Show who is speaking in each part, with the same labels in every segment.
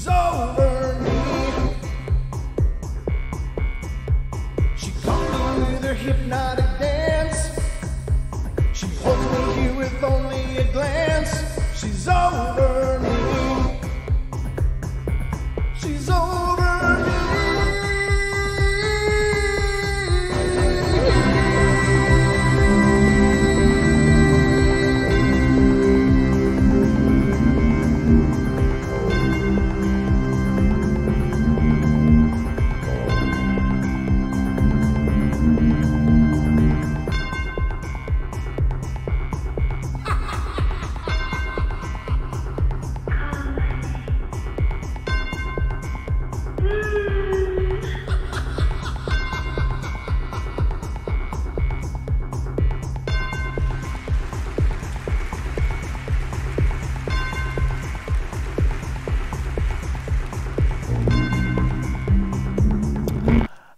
Speaker 1: over me. She comes with her hypnotic dance. She holds me here with only a glance. She's over me. She's over me.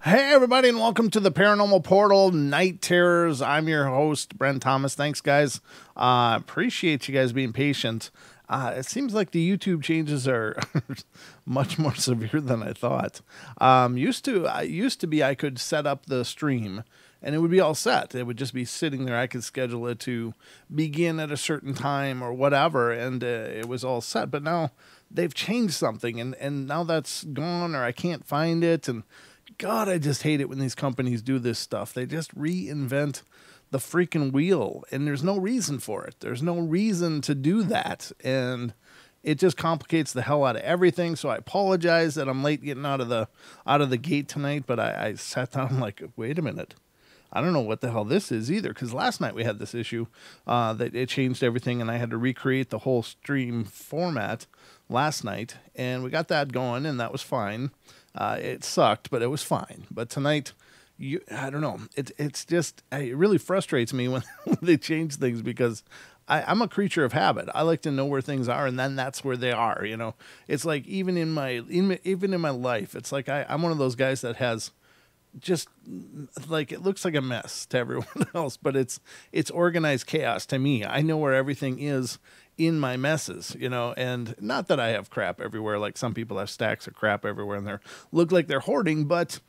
Speaker 1: Hey everybody, and welcome to the Paranormal Portal Night Terrors. I'm your host, Brent Thomas. Thanks, guys. Appreciate you guys being patient. It seems like the YouTube changes are much more severe than I thought. Used to be I could set up the stream and it would be all set. It would just be sitting there. I could schedule it to begin at a certain time or whatever, and it was all set. But now they've changed something, and now that's gone, or I can't find it. And God, I just hate it when these companies do this stuff. They just reinvent the freaking wheel, and there's no reason for it. There's no reason to do that, and it just complicates the hell out of everything. So I apologize that I'm late getting out of the gate tonight, but I sat down like, wait a minute. I don't know what the hell this is either, because last night we had this issue that it changed everything, and I had to recreate the whole stream format last night, and we got that going, and that was fine. It sucked, but it was fine. But tonight, I don't know. It's just, it really frustrates me when they change things, because I'm a creature of habit. I like to know where things are, and then that's where they are. You know, it's like even in my life, it's like I'm one of those guys that has just like, it looks like a mess to everyone else, but it's organized chaos to me. I know where everything is in my messes, you know, and not that I have crap everywhere. Like some people have stacks of crap everywhere and they look like they're hoarding, but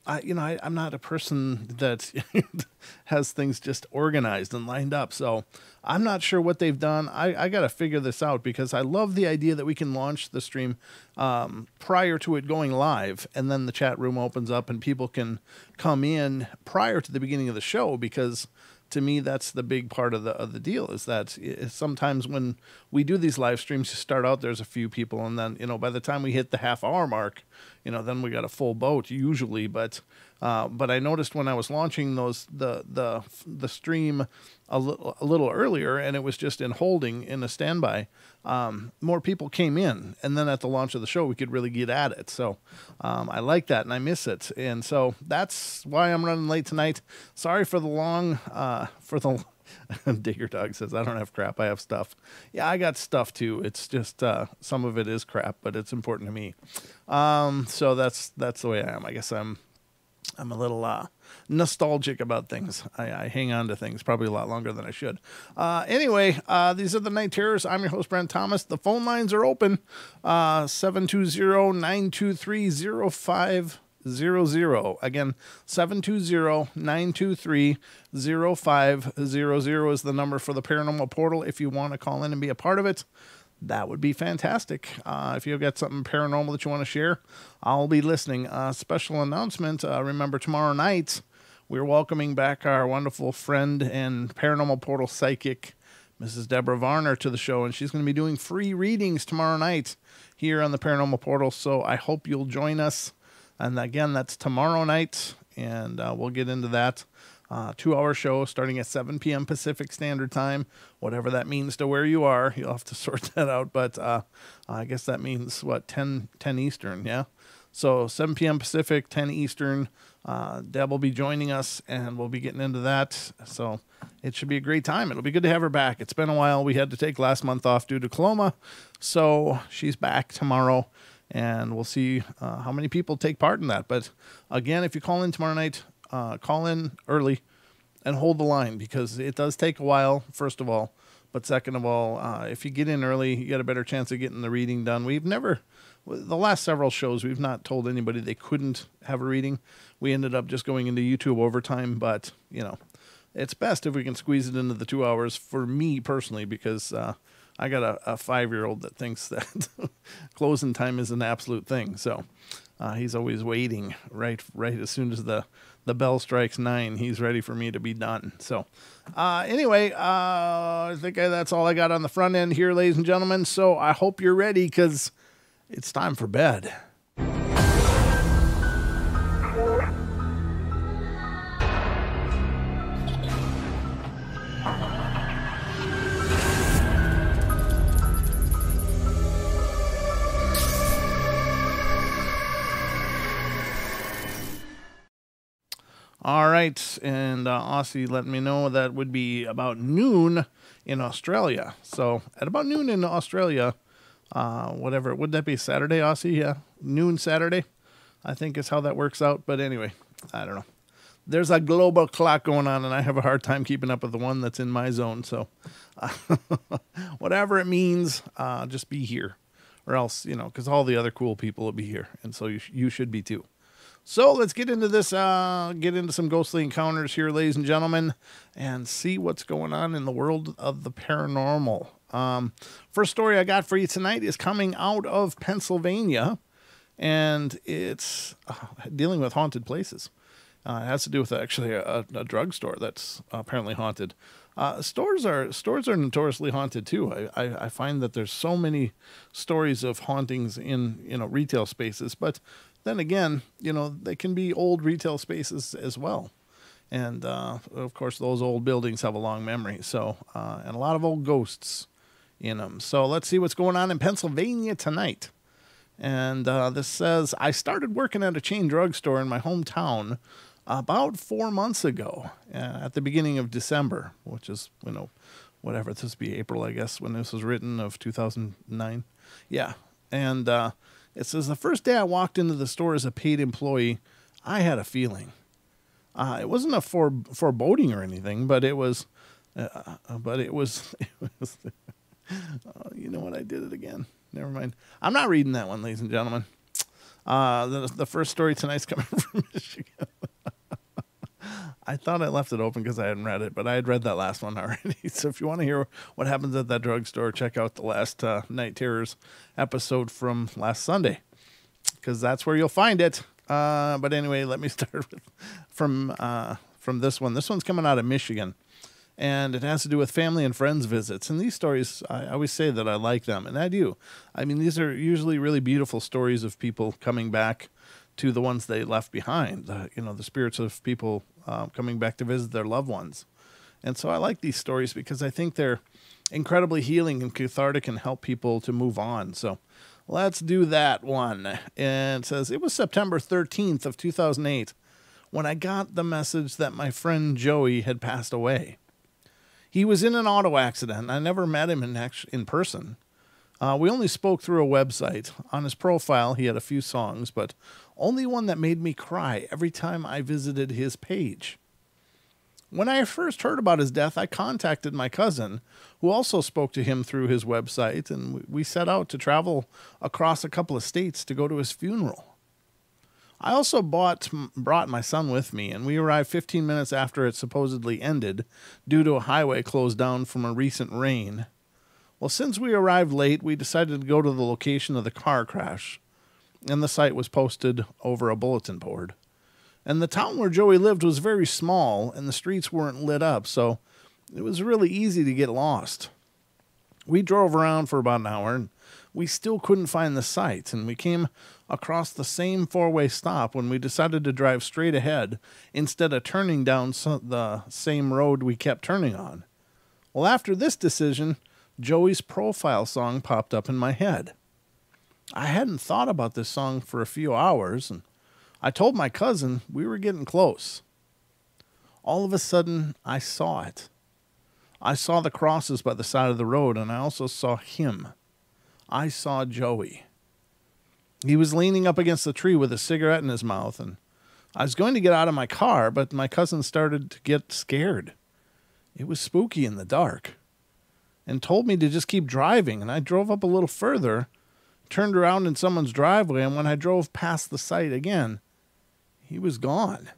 Speaker 1: I'm not a person that has things just organized and lined up. So I'm not sure what they've done. I got to figure this out, because I love the idea that we can launch the stream prior to it going live, and then the chat room opens up and people can come in prior to the beginning of the show, because to me, that's the big part of the deal, is that sometimes when we do these live streams, you start out, there's a few people, and then, by the time we hit the half-hour mark, then we got a full boat usually. But I noticed when I was launching the stream a little earlier, and it was just in holding in a standby, more people came in, and then at the launch of the show, we could really get at it. So I like that, and I miss it, and so that's why I'm running late tonight. Sorry for the long Digger Dog says, I don't have crap, I have stuff. Yeah, I got stuff too. It's just some of it is crap, but it's important to me. So that's the way I am. I guess I'm a little nostalgic about things. I hang on to things probably a lot longer than I should. Anyway, these are the Night Terrors. I'm your host, Brent Thomas. The phone lines are open. 720-923-0500. Again, 720-923-0500 is the number for the Paranormal Portal. If you want to call in and be a part of it, that would be fantastic. If you've got something paranormal that you want to share, I'll be listening. Special announcement, remember tomorrow night, we're welcoming back our wonderful friend and Paranormal Portal psychic, Mrs. Deborah Varner, to the show, and she's going to be doing free readings tomorrow night here on the Paranormal Portal, so I hope you'll join us. And again, that's tomorrow night, and we'll get into that. 2-hour show starting at 7 p.m. Pacific Standard Time, whatever that means to where you are. You'll have to sort that out, but I guess that means, 10 Eastern, yeah? So 7 p.m. Pacific, 10 Eastern. Deb will be joining us, and we'll be getting into that. So it should be a great time. It'll be good to have her back. It's been a while. We had to take last month off due to Coloma, so she's back tomorrow. And we'll see how many people take part in that. But again, if you call in tomorrow night, call in early and hold the line, because it does take a while, first of all. But second of all, if you get in early, you got a better chance of getting the reading done. The last several shows, we've not told anybody they couldn't have a reading. We ended up just going into YouTube overtime, but, it's best if we can squeeze it into the 2 hours for me personally, because I got a 5-year-old that thinks that closing time is an absolute thing. So he's always waiting right as soon as the bell strikes 9, he's ready for me to be done. So anyway, I think that's all I got on the front end here, ladies and gentlemen. So I hope you're ready, because it's time for bed. All right, and Aussie let me know that would be about noon in Australia. So at about noon in Australia, whatever, would that be Saturday, Aussie? Yeah, noon Saturday, I think is how that works out. But anyway, I don't know. There's a global clock going on, and I have a hard time keeping up with the one that's in my zone. So whatever it means, just be here, or else, because all the other cool people will be here, and so you should be too. So let's get into this, get into some ghostly encounters here, ladies and gentlemen, and see what's going on in the world of the paranormal. First story I got for you tonight is coming out of Pennsylvania, and it's dealing with haunted places. It has to do with actually a drugstore that's apparently haunted. Stores are notoriously haunted too. I find that there's so many stories of hauntings in retail spaces, but then again, they can be old retail spaces as well. And, of course, those old buildings have a long memory. So, and a lot of old ghosts in them. So let's see what's going on in Pennsylvania tonight. And this says, I started working at a chain drugstore in my hometown about 4 months ago, at the beginning of December, which is, whatever, this would be April, I guess, when this was written, of 2009. Yeah. And, it says, the first day I walked into the store as a paid employee, I had a feeling. It wasn't a foreboding or anything, but it was, you know what, I did it again. Never mind. I'm not reading that one, ladies and gentlemen. The first story tonight's coming from Michigan. I thought I left it open because I hadn't read it, but I had read that last one already. So if you want to hear what happens at that drugstore, check out the last Night Terrors episode from last Sunday, because that's where you'll find it. But anyway, let me start with from this one. This one's coming out of Michigan, and it has to do with family and friends visits. And these stories, I always say that I like them, and I do. I mean, these are usually really beautiful stories of people coming back to the ones they left behind. The spirits of people coming back to visit their loved ones. And so I like these stories because I think they're incredibly healing and cathartic and help people to move on. So let's do that one. And it says, it was September 13th of 2008 when I got the message that my friend Joey had passed away. He was in an auto accident. I never met him in person. We only spoke through a website. On his profile, he had a few songs, but only one that made me cry every time I visited his page. When I first heard about his death, I contacted my cousin, who also spoke to him through his website, and we set out to travel across a couple of states to go to his funeral. I also brought my son with me, and we arrived 15 minutes after it supposedly ended due to a highway closed down from a recent rain. Well, since we arrived late, we decided to go to the location of the car crash, and the site was posted over a bulletin board. And the town where Joey lived was very small, and the streets weren't lit up, so it was really easy to get lost. We drove around for about an hour, and we still couldn't find the site, and we came across the same four-way stop when we decided to drive straight ahead instead of turning down the same road we kept turning on. Well, after this decision, Joey's profile song popped up in my head. I hadn't thought about this song for a few hours, and I told my cousin we were getting close. All of a sudden, I saw it. I saw the crosses by the side of the road, and I also saw him. I saw Joey. He was leaning up against the tree with a cigarette in his mouth, and I was going to get out of my car, but my cousin started to get scared. It was spooky in the dark. and told me to just keep driving. And I drove up a little further, turned around in someone's driveway, and when I drove past the site again, he was gone.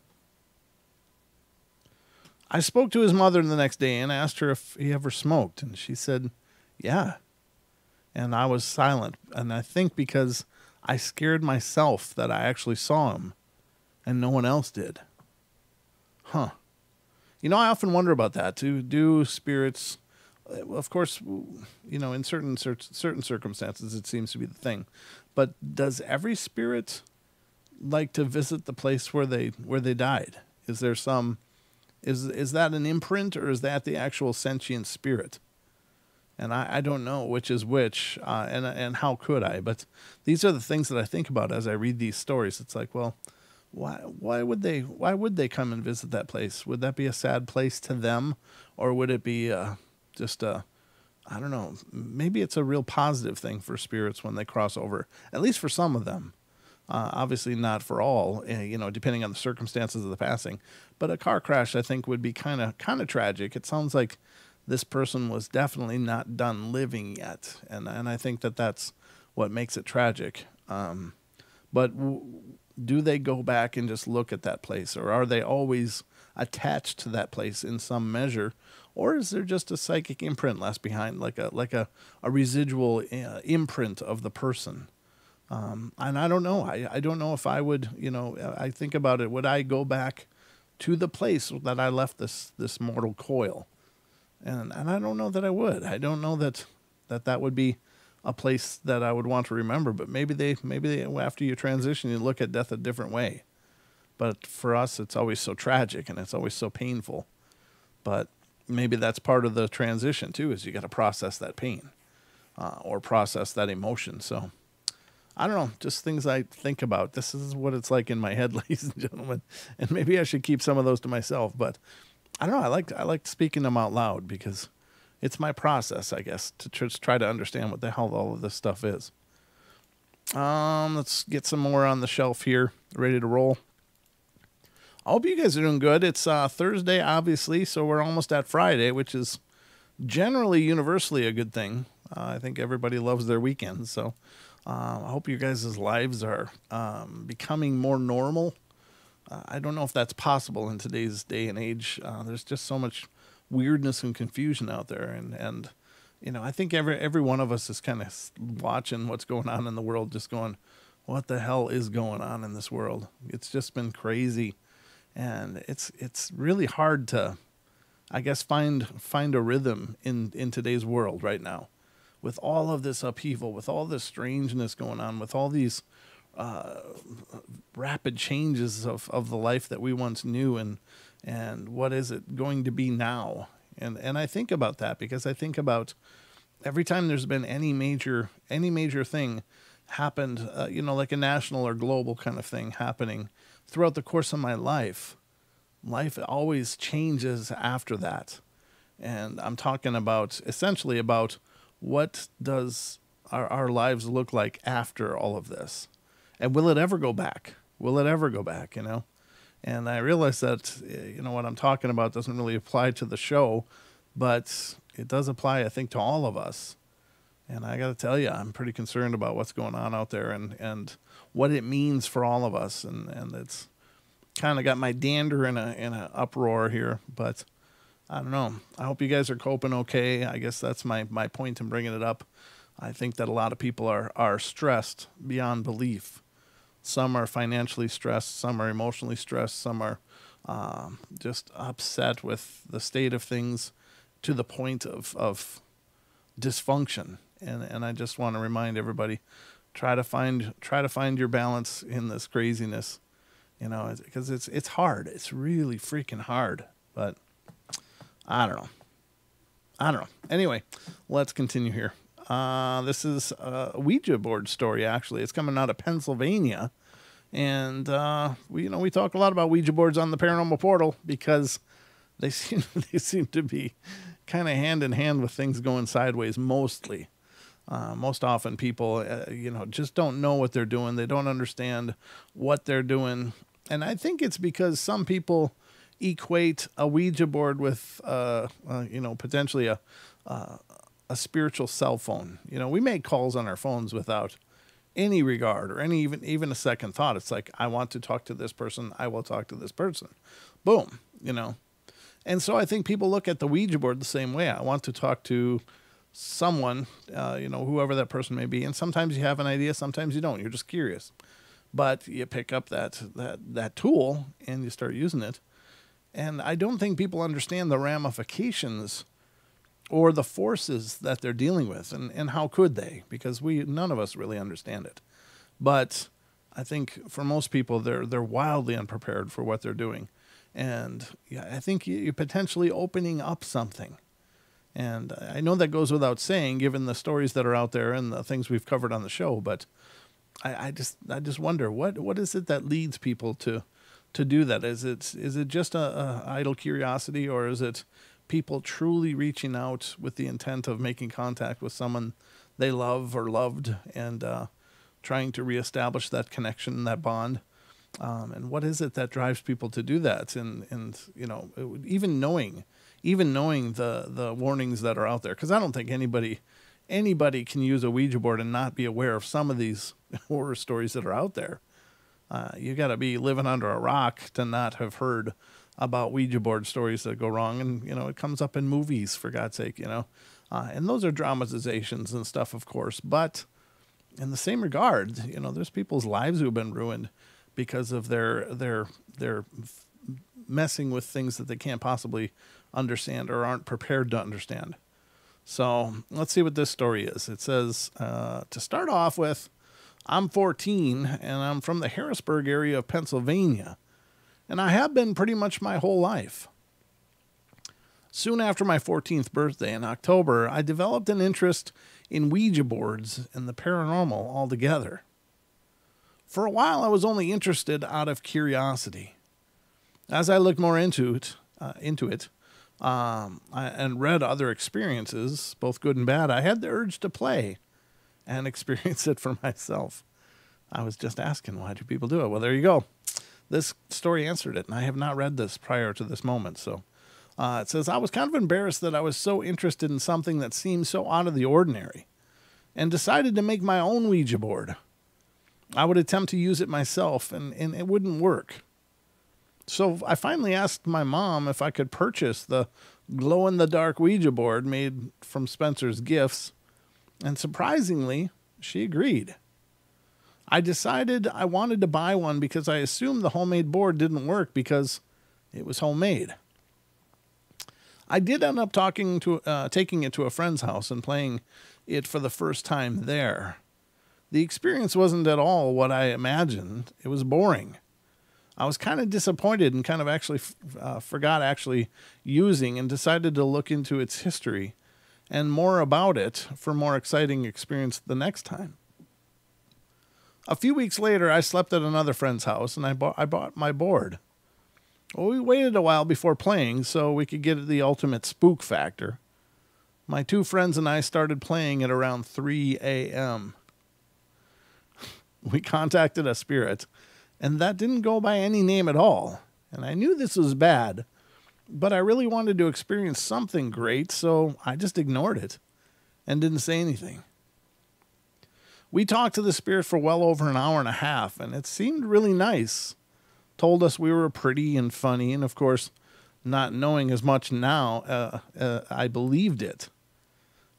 Speaker 1: I spoke to his mother the next day and asked her if he ever smoked, and she said, yeah. And I was silent, and I think because I scared myself that I actually saw him, and no one else did. Huh. You know, I often wonder about that, too. Do spirits, of course, you know, in certain circumstances, it seems to be the thing. But does every spirit like to visit the place where they died? Is there some, is that an imprint, or is that the actual sentient spirit? And I don't know which is which, and how could I? But these are the things that I think about as I read these stories. It's like, well, why would they come and visit that place? Would that be a sad place to them, or would it be just a, I don't know, maybe it's a real positive thing for spirits when they cross over, at least for some of them. Obviously not for all, you know, depending on the circumstances of the passing. But a car crash, I think, would be kind of tragic. It sounds like this person was definitely not done living yet, and I think that's what makes it tragic. But do they go back and just look at that place, or are they always attached to that place in some measure, or is there just a psychic imprint left behind, like a residual imprint of the person? And I don't know. I don't know if I would, you know, I think about it. Would I go back to the place that I left this mortal coil? And I don't know that I would. I don't know that would be a place that I would want to remember. But maybe they after you transition, you look at death a different way. But for us, it's always so tragic and it's always so painful. But maybe that's part of the transition too, is you got to process that pain or process that emotion. So I don't know, just things I think about. This is what it's like in my head, ladies and gentlemen. And maybe I should keep some of those to myself. But I don't know. I like speaking them out loud because it's my process, I guess, to just try to understand what the hell all of this stuff is. Let's get some more on the shelf here, ready to roll. I hope you guys are doing good. It's Thursday, obviously, so we're almost at Friday, which is generally universally a good thing. I think everybody loves their weekends, so I hope you guys' lives are becoming more normal. I don't know if that's possible in today's day and age. There's just so much weirdness and confusion out there, and you know, I think every one of us is kind of watching what's going on in the world, just going, what the hell is going on in this world? It's just been crazy, and it's really hard to, I guess, find a rhythm in today's world right now, with all of this upheaval, with all this strangeness going on, with all these rapid changes of the life that we once knew, and what is it going to be now? And I think about that because I think about every time there's been any major thing happened, you know, like a national or global kind of thing happening throughout the course of my life. Life always changes after that. And I'm talking about essentially about what does our lives look like after all of this? And will it ever go back? Will it ever go back, you know? And I realize that, you know, what I'm talking about doesn't really apply to the show, but it does apply, I think, to all of us. And I got to tell you, I'm pretty concerned about what's going on out there and what it means for all of us. And it's kind of got my dander in a uproar here, but I don't know. I hope you guys are coping okay. I guess that's my point in bringing it up. I think that a lot of people are stressed beyond belief. Some are financially stressed, some are emotionally stressed, some are just upset with the state of things to the point of dysfunction. And I just want to remind everybody, try to find your balance in this craziness, you know, because it's hard. It's really freaking hard. But I don't know. Anyway, let's continue here. This is a Ouija board story, actually. It's coming out of Pennsylvania. And, we talk a lot about Ouija boards on the Paranormal Portal because they seem to be kind of hand in hand with things going sideways mostly. Most often people, just don't know what they're doing. They don't understand what they're doing. And I think it's because some people equate a Ouija board with, potentially a spiritual cell phone. You know, we make calls on our phones without any regard or any even a second thought. It's like, I want to talk to this person, I will talk to this person. Boom, you know. And so I think people look at the Ouija board the same way. I want to talk to someone, you know, whoever that person may be. And sometimes you have an idea, sometimes you don't. You're just curious. But you pick up that tool and you start using it. And I don't think people understand the ramifications or the forces that they're dealing with. And how could they? Because none of us really understand it. But I think for most people, they're wildly unprepared for what they're doing. And yeah, I think you're potentially opening up something. And I know that goes without saying, given the stories that are out there and the things we've covered on the show. But I just wonder, what is it that leads people to do that? Is it just a idle curiosity, or is it people truly reaching out with the intent of making contact with someone they love or loved, and trying to reestablish that connection, that bond? And what is it that drives people to do that? And you know, even knowing the warnings that are out there, because I don't think anybody can use a Ouija board and not be aware of some of these horror stories that are out there. You got to be living under a rock to not have heard about Ouija board stories that go wrong. And, you know, it comes up in movies, for God's sake, you know. And those are dramatizations and stuff, of course. But in the same regard, you know, there's people's lives who have been ruined because of their messing with things that they can't possibly understand or aren't prepared to understand. So let's see what this story is. It says, to start off with, I'm 14 and I'm from the Harrisburg area of Pennsylvania, and I have been pretty much my whole life. Soon after my 14th birthday in October, I developed an interest in Ouija boards and the paranormal altogether. For a while, I was only interested out of curiosity. As I looked more into it, and read other experiences, both good and bad, I had the urge to play and experience it for myself. I was just asking, why do people do it? Well, there you go. This story answered it, and I have not read this prior to this moment. So it says, I was kind of embarrassed that I was so interested in something that seemed so out of the ordinary, and decided to make my own Ouija board. I would attempt to use it myself, and it wouldn't work. So I finally asked my mom if I could purchase the glow-in-the-dark Ouija board made from Spencer's Gifts, and surprisingly, she agreed. I decided I wanted to buy one because I assumed the homemade board didn't work because it was homemade. I did end up taking it to a friend's house and playing it for the first time there. The experience wasn't at all what I imagined. It was boring. I was kind of disappointed and kind of actually forgot actually using, and decided to look into its history and more about it for more exciting experience the next time. A few weeks later, I slept at another friend's house, and I bought my board. Well, we waited a while before playing so we could get the ultimate spook factor. My two friends and I started playing at around 3 a.m. We contacted a spirit, and that didn't go by any name at all. And I knew this was bad, but I really wanted to experience something great, so I just ignored it and didn't say anything. We talked to the spirit for well over an hour and a half, and it seemed really nice. Told us we were pretty and funny, and of course, not knowing as much now, I believed it.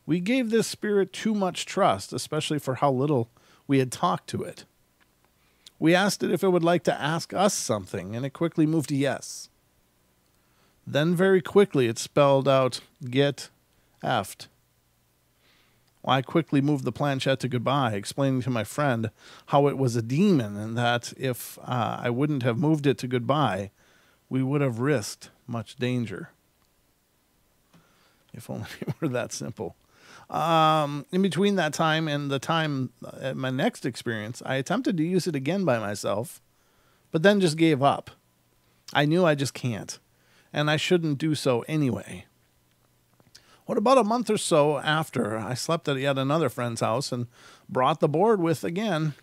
Speaker 1: We gave this spirit too much trust, especially for how little we had talked to it. We asked it if it would like to ask us something, and it quickly moved to yes. Then very quickly it spelled out, "Get effed." I quickly moved the planchette to goodbye, explaining to my friend how it was a demon, and that if I wouldn't have moved it to goodbye, we would have risked much danger. If only it were that simple. In between that time and the time at my next experience, I attempted to use it again by myself, but then just gave up. I knew I just can't, and I shouldn't do so anyway. What about a month or so after, I slept at yet another friend's house and brought the board with again.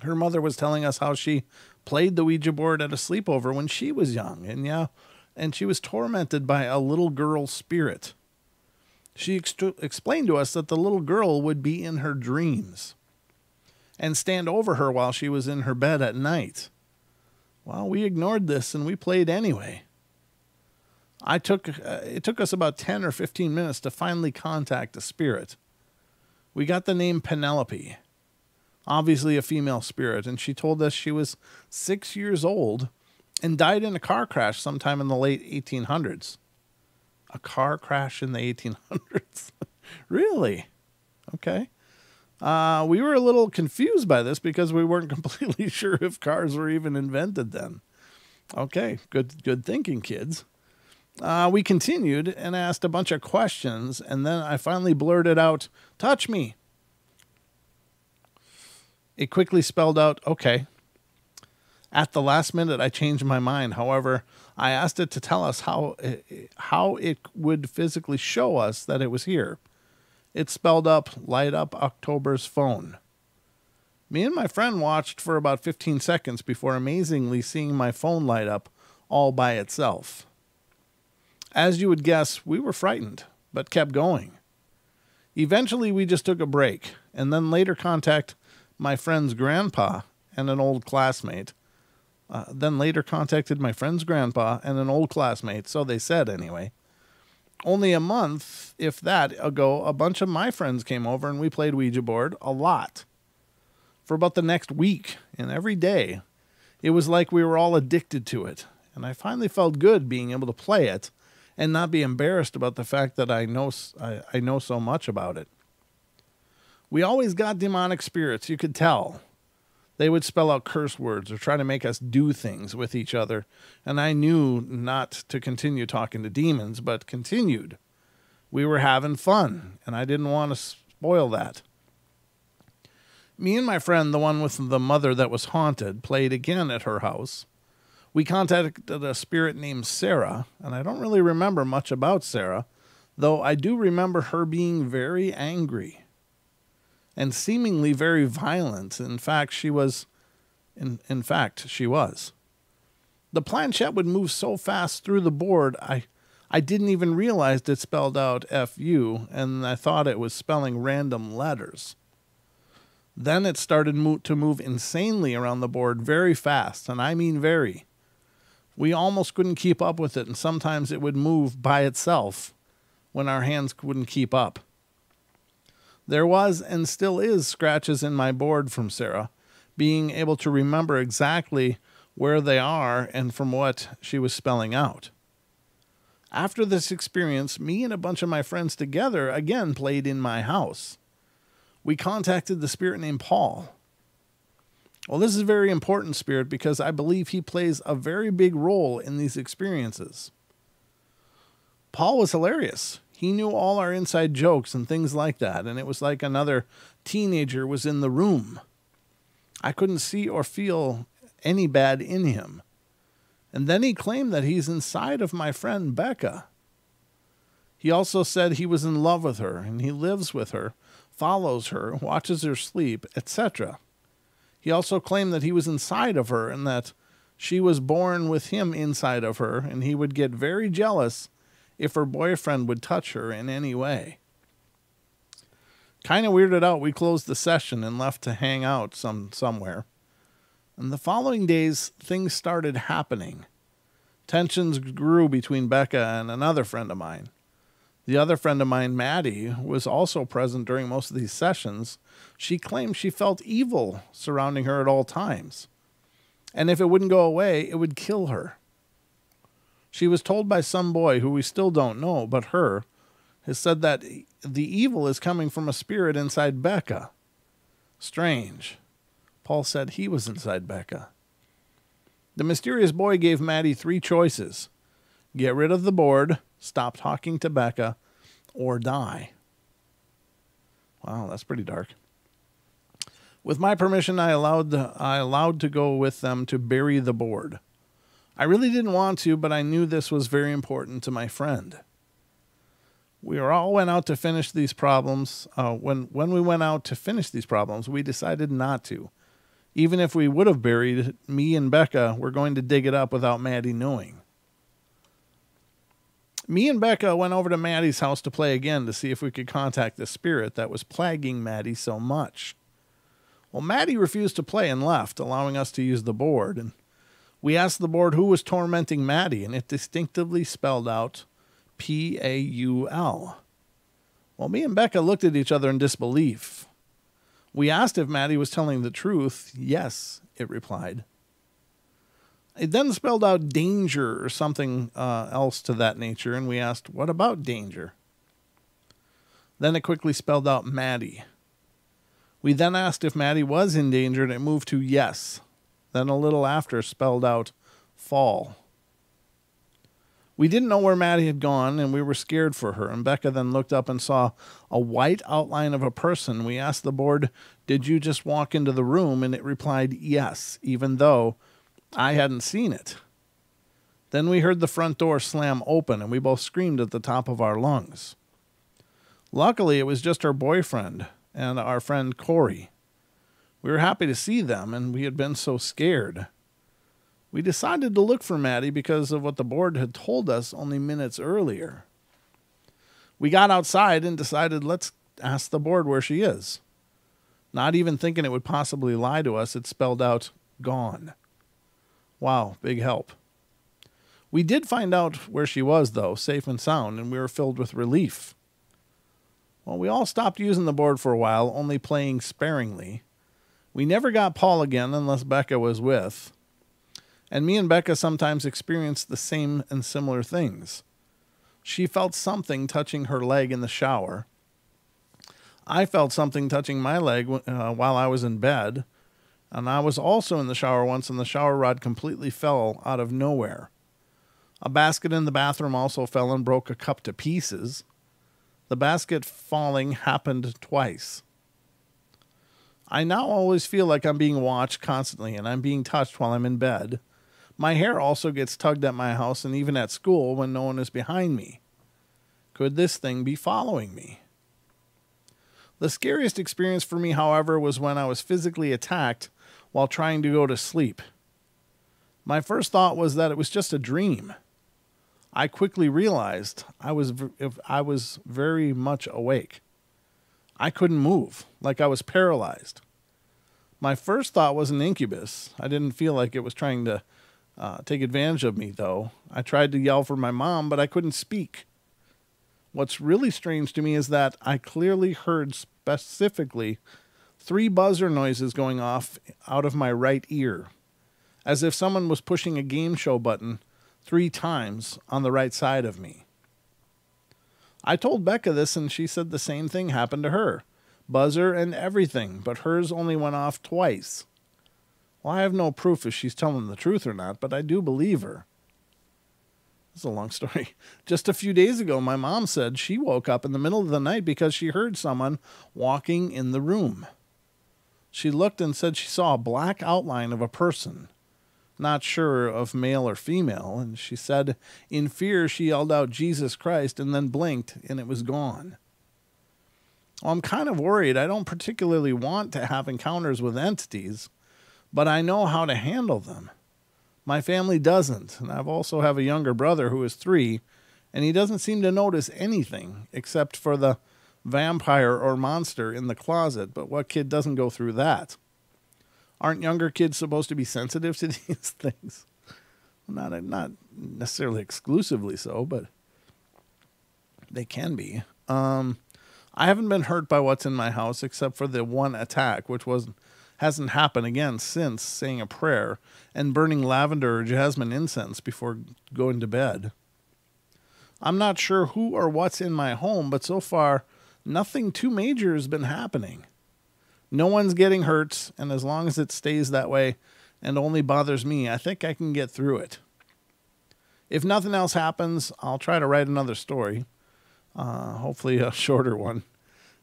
Speaker 1: Her mother was telling us how she played the Ouija board at a sleepover when she was young, and she was tormented by a little girl spirit. She explained to us that the little girl would be in her dreams and stand over her while she was in her bed at night. Well, we ignored this and we played anyway. It took us about 10 or 15 minutes to finally contact the spirit. We got the name Penelope, obviously a female spirit, and she told us she was 6 years old and died in a car crash sometime in the late 1800s. A car crash in the 1800s? Really? Okay. We were a little confused by this because we weren't completely sure if cars were even invented then. Okay, good thinking, kids. We continued and asked a bunch of questions, and then I finally blurted out, "Touch me." It quickly spelled out, "Okay." At the last minute, I changed my mind. However, I asked it to tell us how it would physically show us that it was here. It spelled up, "Light up October's phone." Me and my friend watched for about 15 seconds before amazingly seeing my phone light up all by itself. As you would guess, we were frightened, but kept going. Eventually, we just took a break, and then later contacted my friend's grandpa and an old classmate. So they said anyway. Only a month, if that, ago, a bunch of my friends came over and we played Ouija board a lot. For about the next week, and every day, it was like we were all addicted to it. And I finally felt good being able to play it and not be embarrassed about the fact that I know so much about it. We always got demonic spirits, you could tell. They would spell out curse words or try to make us do things with each other, and I knew not to continue talking to demons, but continued. We were having fun, and I didn't want to spoil that. Me and my friend, the one with the mother that was haunted, played again at her house. We contacted a spirit named Sarah, and I don't really remember much about Sarah, though I do remember her being very angry and seemingly very violent. In fact, she was. The planchette would move so fast through the board, I didn't even realize it spelled out F-U, and I thought it was spelling random letters. Then it started to move insanely around the board very fast, and I mean very. We almost couldn't keep up with it, and sometimes it would move by itself when our hands wouldn't keep up. There was and still is scratches in my board from Sarah, being able to remember exactly where they are and from what she was spelling out. After this experience, me and a bunch of my friends together again played in my house. We contacted the spirit named Paul. Well, this is a very important spirit because I believe he plays a very big role in these experiences. Paul was hilarious. He knew all our inside jokes and things like that, and it was like another teenager was in the room. I couldn't see or feel any bad in him. And then he claimed that he's inside of my friend Becca. He also said he was in love with her, and he lives with her, follows her, watches her sleep, etc. He also claimed that he was inside of her and that she was born with him inside of her, and he would get very jealous if her boyfriend would touch her in any way. Kind of weirded out, we closed the session and left to hang out somewhere. And the following days, things started happening. Tensions grew between Becca and another friend of mine. The other friend of mine, Maddie, was also present during most of these sessions. She claimed she felt evil surrounding her at all times. And if it wouldn't go away, it would kill her. She was told by some boy who we still don't know, but her, has said that the evil is coming from a spirit inside Becca. Strange. Paul said he was inside Becca. The mysterious boy gave Maddie 3 choices. Get rid of the board, stop talking to Becca, or die. Wow, that's pretty dark. With my permission, I allowed to go with them to bury the board. I really didn't want to, but I knew this was very important to my friend. We all went out to finish these problems. When we went out to finish these problems, we decided not to. Even if we would have buried it, me and Becca were going to dig it up without Maddie knowing. Me and Becca went over to Maddie's house to play again to see if we could contact the spirit that was plaguing Maddie so much. Well, Maddie refused to play and left, allowing us to use the board. And we asked the board who was tormenting Maddie, and it distinctively spelled out Paul. Well, me and Becca looked at each other in disbelief. We asked if Maddie was telling the truth. Yes, it replied. It then spelled out danger or something else to that nature, and we asked, what about danger? Then it quickly spelled out Maddie. We then asked if Maddie was in danger, and it moved to yes. Then a little after spelled out fall. We didn't know where Maddie had gone, and we were scared for her, and Becca then looked up and saw a white outline of a person. We asked the board, did you just walk into the room? And it replied yes, even though I hadn't seen it. Then we heard the front door slam open, and we both screamed at the top of our lungs. Luckily, it was just her boyfriend and our friend Corey. We were happy to see them, and we had been so scared. We decided to look for Maddie because of what the board had told us only minutes earlier. We got outside and decided, let's ask the board where she is. Not even thinking it would possibly lie to us, it spelled out gone. Wow, big help. We did find out where she was, though, safe and sound, and we were filled with relief. Well, we all stopped using the board for a while, only playing sparingly. We never got Paul again unless Becca was with. And me and Becca sometimes experienced the same and similar things. She felt something touching her leg in the shower. I felt something touching my leg while I was in bed. And I was also in the shower once, and the shower rod completely fell out of nowhere. A basket in the bathroom also fell and broke a cup to pieces. The basket falling happened twice. I now always feel like I'm being watched constantly, and I'm being touched while I'm in bed. My hair also gets tugged at my house and even at school when no one is behind me. Could this thing be following me? The scariest experience for me, however, was when I was physically attacked while trying to go to sleep. My first thought was that it was just a dream. I quickly realized I was very much awake. I couldn't move, like I was paralyzed. My first thought was an incubus. I didn't feel like it was trying to take advantage of me, though. I tried to yell for my mom, but I couldn't speak. What's really strange to me is that I clearly heard specifically 3 buzzer noises going off out of my right ear, as if someone was pushing a game show button 3 times on the right side of me. I told Becca this, and she said the same thing happened to her. Buzzer and everything, but hers only went off twice. Well, I have no proof if she's telling the truth or not, but I do believe her. It's a long story. Just a few days ago, my mom said she woke up in the middle of the night because she heard someone walking in the room. She looked and said she saw a black outline of a person, not sure of male or female, and she said in fear she yelled out Jesus Christ and then blinked and it was gone. Well, I'm kind of worried. I don't particularly want to have encounters with entities, but I know how to handle them. My family doesn't, and I also have a younger brother who is 3, and he doesn't seem to notice anything except for the vampire or monster in the closet, but what kid doesn't go through that? Aren't younger kids supposed to be sensitive to these things? Not necessarily exclusively so, but they can be. I haven't been hurt by what's in my house except for the one attack, which hasn't happened again since saying a prayer and burning lavender or jasmine incense before going to bed. I'm not sure who or what's in my home, but so far, nothing too major has been happening. No one's getting hurt, and as long as it stays that way and only bothers me, I think I can get through it. If nothing else happens, I'll try to write another story, hopefully a shorter one.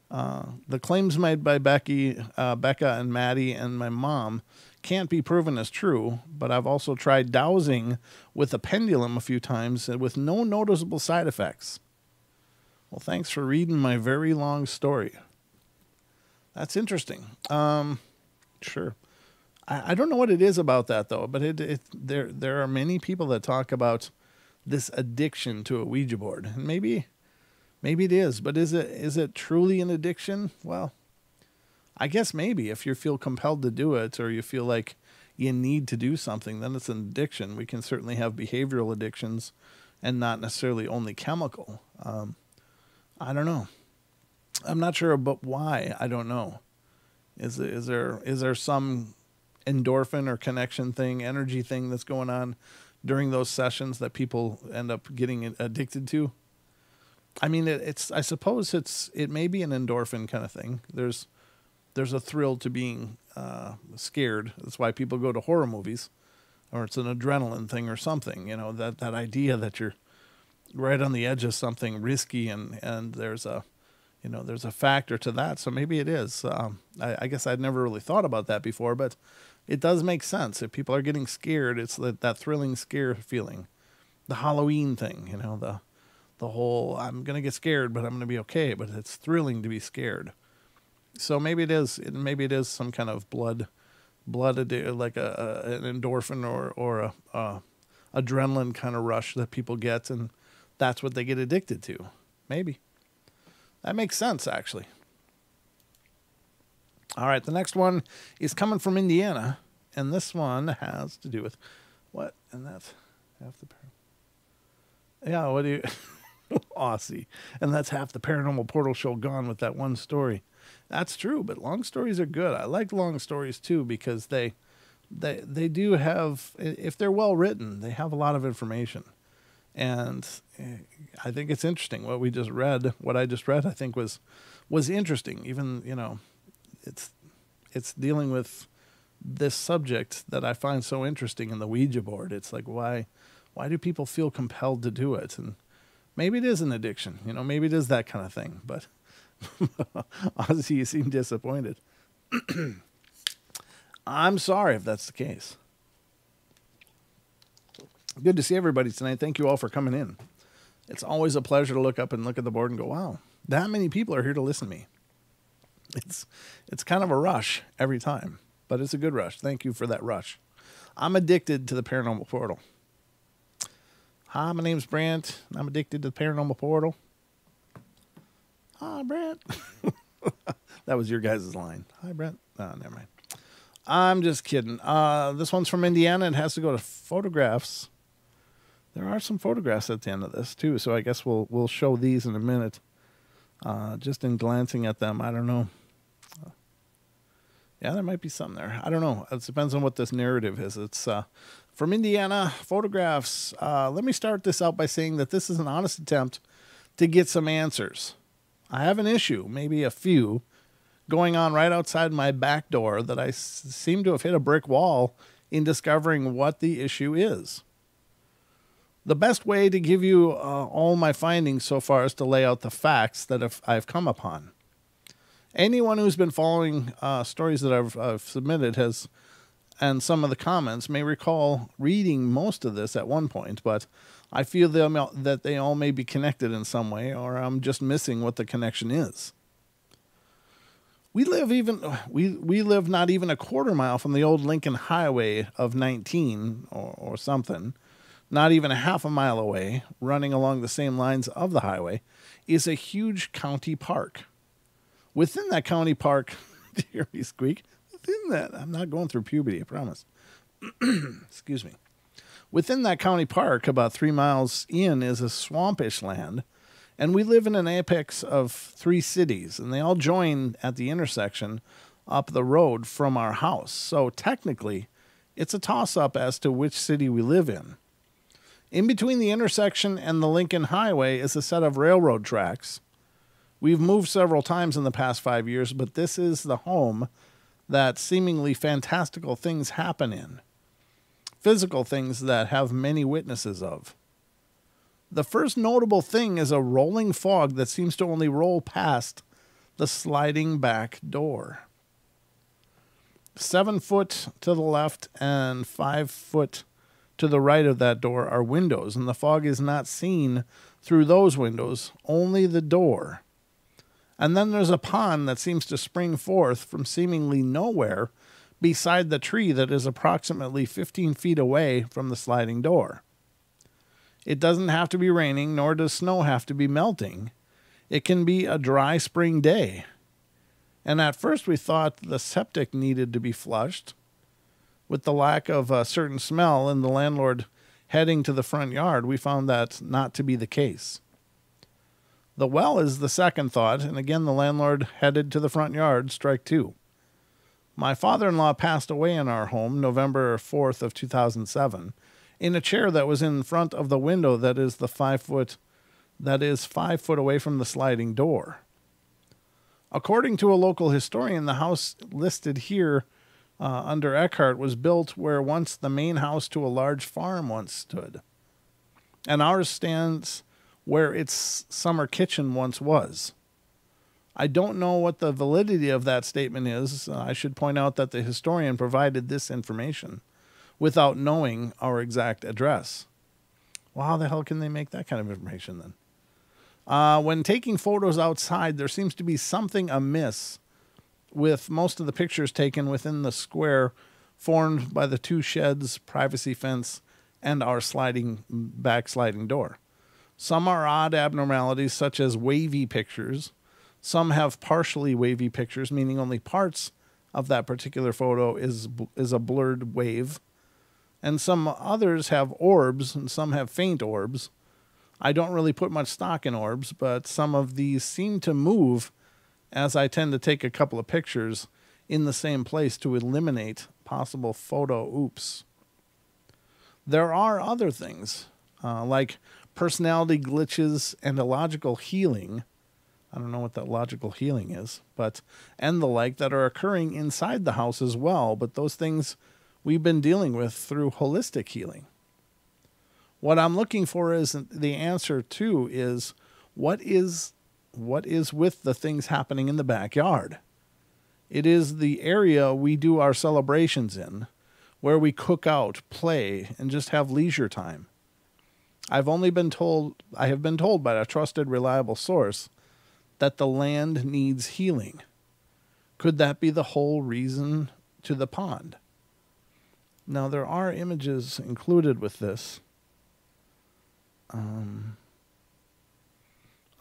Speaker 1: The claims made by Becca and Maddie and my mom can't be proven as true, but I've also tried dowsing with a pendulum a few times with no noticeable side effects. Well, thanks for reading my very long story. That's interesting. Sure. I don't know what it is about that, though, but there are many people that talk about this addiction to a Ouija board. And maybe it is, but is it truly an addiction? Well, I guess maybe if you feel compelled to do it, or you feel like you need to do something, then it's an addiction. We can certainly have behavioral addictions and not necessarily only chemical. I don't know. I'm not sure about why. I don't know. Is there some endorphin or connection thing, energy thing that's going on during those sessions that people end up getting addicted to? I mean, I suppose it may be an endorphin kind of thing. There's a thrill to being scared. That's why people go to horror movies, or it's an adrenaline thing or something. You know, that idea that you're right on the edge of something risky, and there's a factor to that. So maybe it is. I guess I'd never really thought about that before, but it does make sense. If people are getting scared, it's that thrilling scare feeling. The Halloween thing, you know, the whole, I'm going to get scared, but I'm going to be okay. But it's thrilling to be scared. So maybe it is. Maybe it is some kind of blood, like an endorphin or a adrenaline kind of rush that people get, and that's what they get addicted to. Maybe that makes sense, actually. All right, the next one is coming from Indiana, and this one has to do with what? And that's half the what do you Aussie? And that's half the Paranormal Portal show gone with that one story. That's true, but long stories are good. I like long stories too, because they do have, if they're well written, they have a lot of information. And I think it's interesting what I just read, I think was interesting. Even, you know, it's dealing with this subject that I find so interesting in the Ouija board. It's like, why do people feel compelled to do it? And maybe it is an addiction, you know, maybe it is that kind of thing, but Ozzy, you seem disappointed. I'm sorry if that's the case. Good to see everybody tonight. Thank you all for coming in. It's always a pleasure to look up and look at the board and go, wow, that many people are here to listen to me. It's kind of a rush every time, but it's a good rush. Thank you for that rush. I'm addicted to the Paranormal Portal. Hi, my name's Brent. I'm addicted to the Paranormal Portal. Hi, Brent. That was your guys' line. Hi, Brent. Oh, never mind. I'm just kidding. This one's from Indiana. It has to go to photographs. There are some photographs at the end of this, too, so I guess we'll show these in a minute. Just in glancing at them, I don't know. Yeah, there might be some there. I don't know. It depends on what this narrative is. It's from Indiana, photographs. Let me start this out by saying that this is an honest attempt to get some answers. I have an issue, maybe a few, going on right outside my back door that I seem to have hit a brick wall in discovering what the issue is. The best way to give you all my findings so far is to lay out the facts that I've come upon. Anyone who's been following stories that I've submitted and some of the comments may recall reading most of this at one point, but I feel that they all may be connected in some way, or I'm just missing what the connection is. We live not even a quarter mile from the old Lincoln Highway of 19 or something. Not even a half a mile away, running along the same lines of the highway, is a huge county park. Within that county park, do you hear me squeak? Within that, I'm not going through puberty, I promise. Excuse me. Within that county park, about 3 miles in, is a swampish land, and we live in an apex of 3 cities, and they all join at the intersection up the road from our house. So technically, it's a toss-up as to which city we live in. In between the intersection and the Lincoln Highway is a set of railroad tracks. We've moved several times in the past 5 years, but this is the home that seemingly fantastical things happen in. Physical things that have many witnesses of. The first notable thing is a rolling fog that seems to only roll past the sliding back door. 7 foot to the left and 5 foot to the right of that door are windows, and the fog is not seen through those windows, only the door. And then there's a pond that seems to spring forth from seemingly nowhere beside the tree that is approximately 15 feet away from the sliding door. It doesn't have to be raining, nor does snow have to be melting. It can be a dry spring day. And at first we thought the septic needed to be flushed. With the lack of a certain smell and the landlord heading to the front yard, we found that not to be the case. The well is the second thought, and again the landlord headed to the front yard, strike two. My father-in-law passed away in our home November 4th of 2007 in a chair that was in front of the window that is 5 foot away from the sliding door. According to a local historian, the house listed here under Eckhart was built where once the main house to a large farm once stood. And ours stands where its summer kitchen once was. I don't know what the validity of that statement is. I should point out that the historian provided this information without knowing our exact address. Well, how the hell can they make that kind of information then? When taking photos outside, there seems to be something amiss with most of the pictures taken within the square formed by the two sheds, privacy fence, and our backsliding door. Some are odd abnormalities, such as wavy pictures. Some have partially wavy pictures, meaning only parts of that particular photo is a blurred wave. And some others have orbs, and some have faint orbs. I don't really put much stock in orbs, but some of these seem to move as I tend to take a couple of pictures in the same place to eliminate possible photo oops. There are other things, like personality glitches and illogical healing. I don't know what that logical healing is, and the like that are occurring inside the house as well, but those things we've been dealing with through holistic healing. What I'm looking for is the answer to is what is with the things happening in the backyard. It is the area we do our celebrations in, where we cook out, play, and just have leisure time. I have been told by a trusted, reliable source that the land needs healing. Could that be the whole reason to the pond? Now, there are images included with this.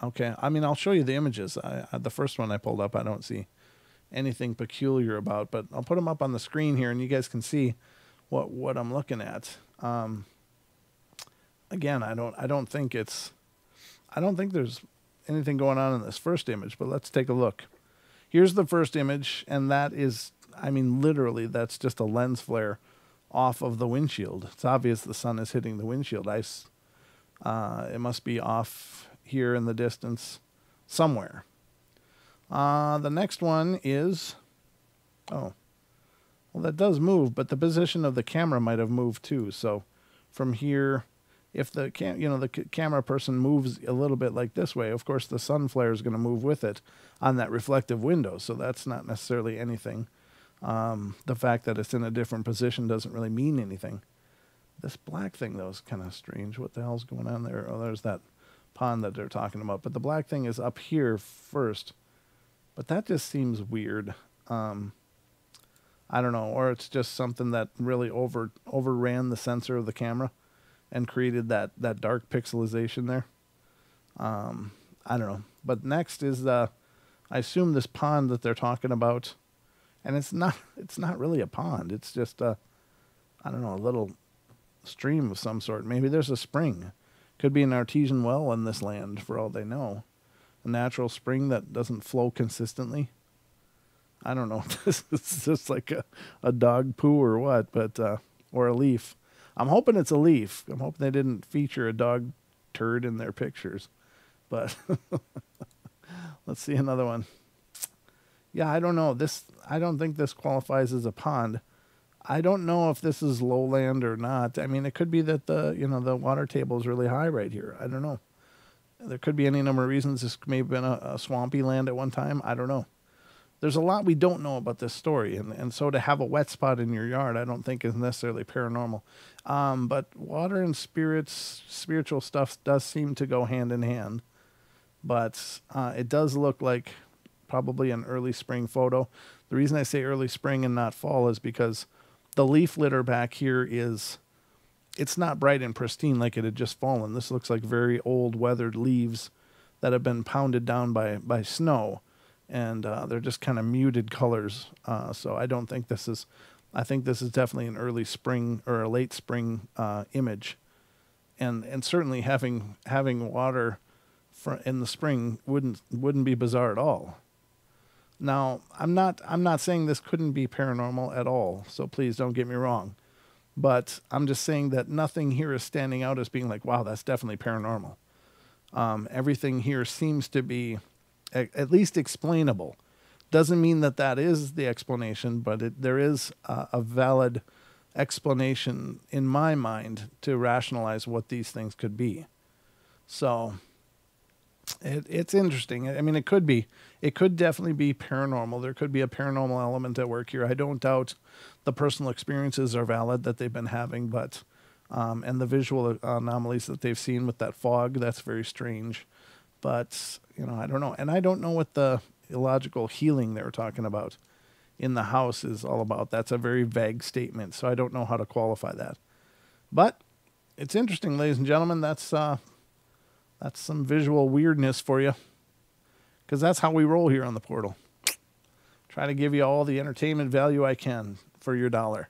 Speaker 1: Okay, I mean, I'll show you the images. The first one I pulled up, I don't see anything peculiar about, but I'll put them up on the screen here, and you guys can see what I'm looking at. Again, I don't think there's anything going on in this first image, but let's take a look. Here's the first image, and that is, I mean, literally, that's just a lens flare off of the windshield. It's obvious the sun is hitting the windshield. It must be off here in the distance somewhere. The next one is, well, that does move, but the position of the camera might have moved too. So from here, if the camera person moves a little bit like this way, of course the sun flare is going to move with it on that reflective window. So that's not necessarily anything. The fact that it's in a different position doesn't really mean anything. This black thing, though, is kind of strange. What the hell's going on there? Oh, there's that pond that they're talking about. But the black thing is up here first. But that just seems weird. I don't know. Or it's just something that really overran the sensor of the camera and created that dark pixelization there. I don't know. But next is I assume this pond that they're talking about. And it's not really a pond. It's just I don't know, a little stream of some sort. Maybe there's a spring. Could be an artesian well in this land for all they know. A natural spring that doesn't flow consistently. I don't know if this is just like a dog poo or what, but or a leaf. I'm hoping it's a leaf. I'm hoping they didn't feature a dog turd in their pictures. But let's see another one. Yeah, I don't know. I don't think this qualifies as a pond. I don't know if this is lowland or not. I mean, it could be that the water table is really high right here. I don't know. There could be any number of reasons. This may have been a swampy land at one time. I don't know. There's a lot we don't know about this story, and so to have a wet spot in your yard, I don't think is necessarily paranormal. But water and spiritual stuff does seem to go hand in hand. But it does look like probably an early spring photo. The reason I say early spring and not fall is because the leaf litter back here is it's not bright and pristine like it had just fallen. This looks like very old weathered leaves that have been pounded down by snow. And they're just kind of muted colors. So I don't think this is, I think this is definitely an early spring or a late spring image. And certainly having water in the spring wouldn't be bizarre at all. Now, I'm not saying this couldn't be paranormal at all, so please don't get me wrong. But I'm just saying that nothing here is standing out as being like, wow, that's definitely paranormal. Everything here seems to be at least explainable. Doesn't mean that that is the explanation, but there is a valid explanation in my mind to rationalize what these things could be. So it's interesting. I mean, it could definitely be paranormal. There could be a paranormal element at work here. I don't doubt the personal experiences are valid that they've been having, but and the visual anomalies that they've seen with that fog, that's very strange. But, you know, I don't know. And I don't know what the illogical healing they were talking about in the house is all about. That's a very vague statement, so I don't know how to qualify that. But it's interesting, ladies and gentlemen. That's some visual weirdness for you, because that's how we roll here on the portal. Try to give you all the entertainment value I can for your dollar.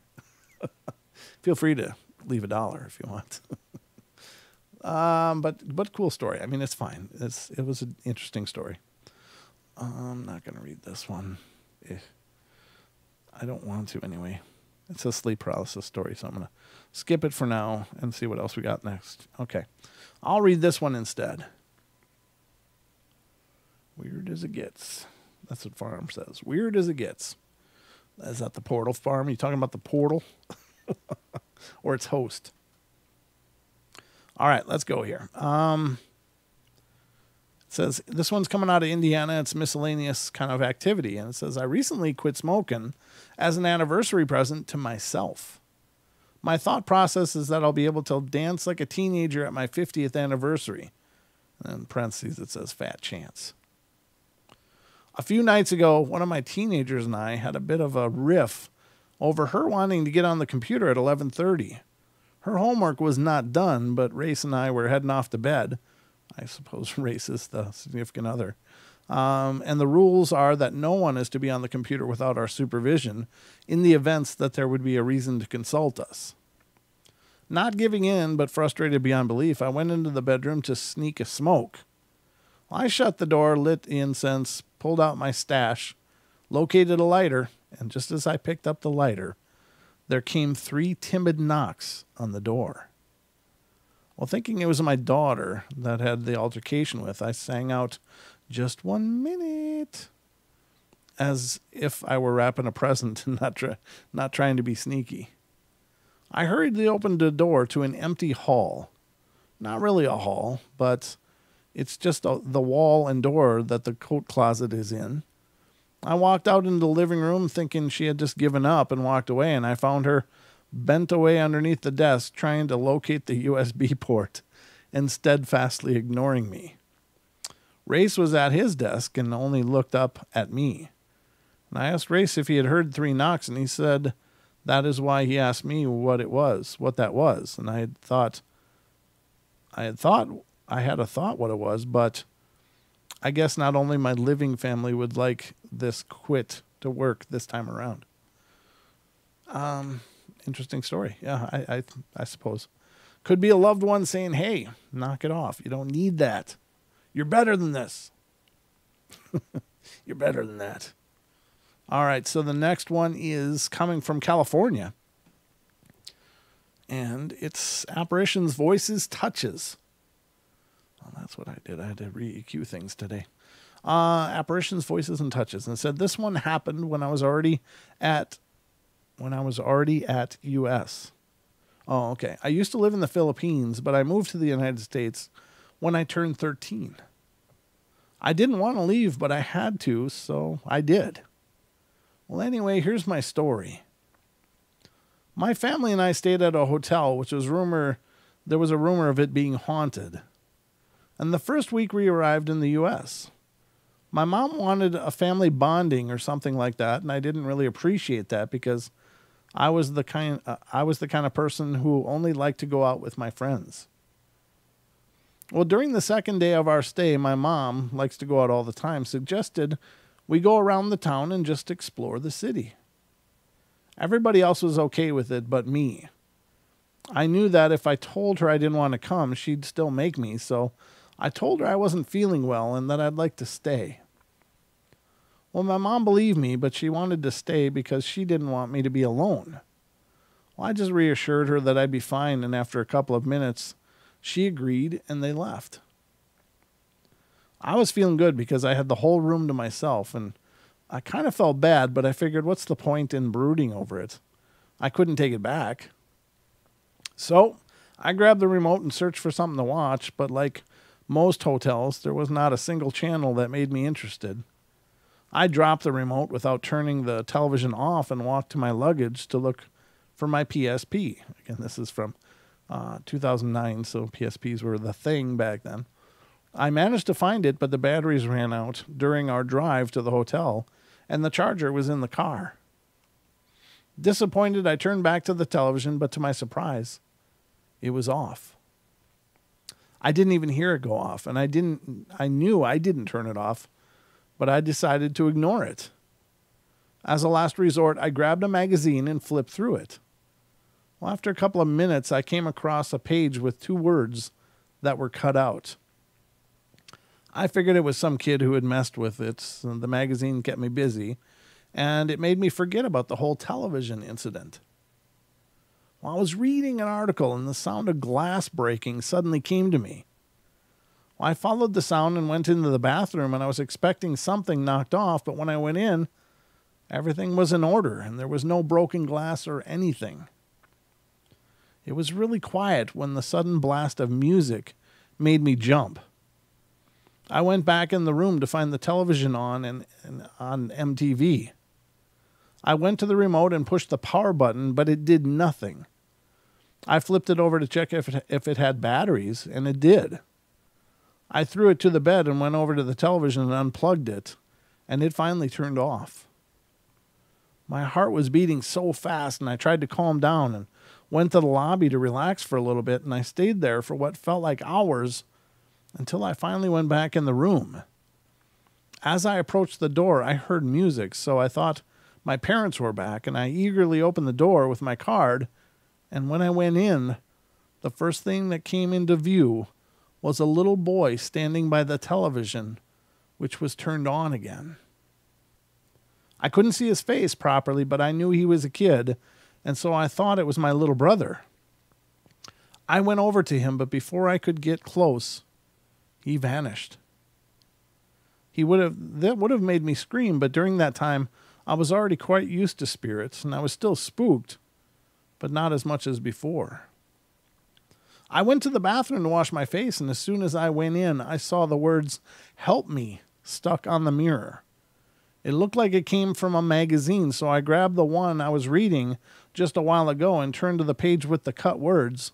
Speaker 1: Feel free to leave $1 if you want. But cool story. I mean, it's fine. It was an interesting story. I'm not going to read this one. I don't want to anyway. It's a sleep paralysis story, so I'm going to skip it for now and see what else we got next. Okay. I'll read this one instead. Weird as it gets. That's what Farm says. Weird as it gets. Is that the Portal Farm? Are you talking about the portal? Or its host? All right, let's go here. It says, this one's coming out of Indiana. It's miscellaneous kind of activity. And it says, I recently quit smoking as an anniversary present to myself. My thought process is that I'll be able to dance like a teenager at my 50th anniversary. And in parentheses, it says, fat chance. A few nights ago, one of my teenagers and I had a bit of a riff over her wanting to get on the computer at 11:30. Her homework was not done, but Race and I were heading off to bed. I suppose Race is the significant other. And the rules are that no one is to be on the computer without our supervision in the events that there would be a reason to consult us. Not giving in, but frustrated beyond belief, I went into the bedroom to sneak a smoke. I shut the door, lit the incense, pulled out my stash, located a lighter, and just as I picked up the lighter, there came 3 timid knocks on the door. Well, thinking it was my daughter that had the altercation with, I sang out, "Just 1 minute," as if I were wrapping a present and not trying to be sneaky. I hurriedly opened the door to an empty hall. Not really a hall, but it's just the wall and door that the coat closet is in. I walked out into the living room thinking she had just given up and walked away, and I found her bent away underneath the desk trying to locate the USB port and steadfastly ignoring me. Race was at his desk and only looked up at me. And I asked Race if he had heard 3 knocks, and he said that is why he asked me what that was. And I had a thought what it was, but I guess not only my living family would like this quit to work this time around. Interesting story. Yeah, I suppose. Could be a loved one saying, hey, knock it off. You don't need that. You're better than this. You're better than that. All right, so the next one is coming from California. And it's Apparitions, Voices, Touches. Well, that's what I did. I had to re-EQ things today. Apparitions, Voices, and Touches. And it said this one happened when I was already at US. Oh, okay. I used to live in the Philippines, but I moved to the United States when I turned 13. I didn't want to leave, but I had to, so I did. Well, anyway, here's my story. My family and I stayed at a hotel, there was a rumor of it being haunted. And the first week we arrived in the U.S., my mom wanted a family bonding or something like that, and I didn't really appreciate that because I was the kind of person who only liked to go out with my friends. Well, during the second day of our stay, my mom likes to go out all the time, suggested we go around the town and just explore the city. Everybody else was okay with it but me. I knew that if I told her I didn't want to come, she'd still make me, so I told her I wasn't feeling well and that I'd like to stay. Well, my mom believed me, but she wanted to stay because she didn't want me to be alone. Well, I just reassured her that I'd be fine, and after a couple of minutes, she agreed and they left. I was feeling good because I had the whole room to myself, and I kind of felt bad, but I figured what's the point in brooding over it? I couldn't take it back. So I grabbed the remote and searched for something to watch, but like most hotels, there was not a single channel that made me interested. I dropped the remote without turning the television off and walked to my luggage to look for my PSP. Again, this is from 2009, so PSPs were the thing back then. I managed to find it, but the batteries ran out during our drive to the hotel, and the charger was in the car. Disappointed, I turned back to the television, but to my surprise, it was off. I didn't even hear it go off, and I knew I didn't turn it off, but I decided to ignore it. As a last resort, I grabbed a magazine and flipped through it. Well, after a couple of minutes, I came across a page with 2 words that were cut out. I figured it was some kid who had messed with it. So the magazine kept me busy, and it made me forget about the whole television incident. Well, I was reading an article, and the sound of glass breaking suddenly came to me. Well, I followed the sound and went into the bathroom, and I was expecting something knocked off, but when I went in, everything was in order, and there was no broken glass or anything. It was really quiet when the sudden blast of music made me jump. I went back in the room to find the television on and on MTV. I went to the remote and pushed the power button, but it did nothing. I flipped it over to check if it had batteries, and it did. I threw it to the bed and went over to the television and unplugged it, and it finally turned off. My heart was beating so fast, and I tried to calm down and went to the lobby to relax for a little bit, and I stayed there for what felt like hours until I finally went back in the room. As I approached the door, I heard music, so I thought my parents were back, and I eagerly opened the door with my card, and when I went in, the first thing that came into view was a little boy standing by the television, which was turned on again. I couldn't see his face properly, but I knew he was a kid, and so I thought it was my little brother. I went over to him, but before I could get close, he vanished. That would have made me scream, but during that time, I was already quite used to spirits, and I was still spooked, but not as much as before. I went to the bathroom to wash my face, and as soon as I went in, I saw the words, "Help me," stuck on the mirror. It looked like it came from a magazine, so I grabbed the one I was reading just a while ago and turned to the page with the cut words.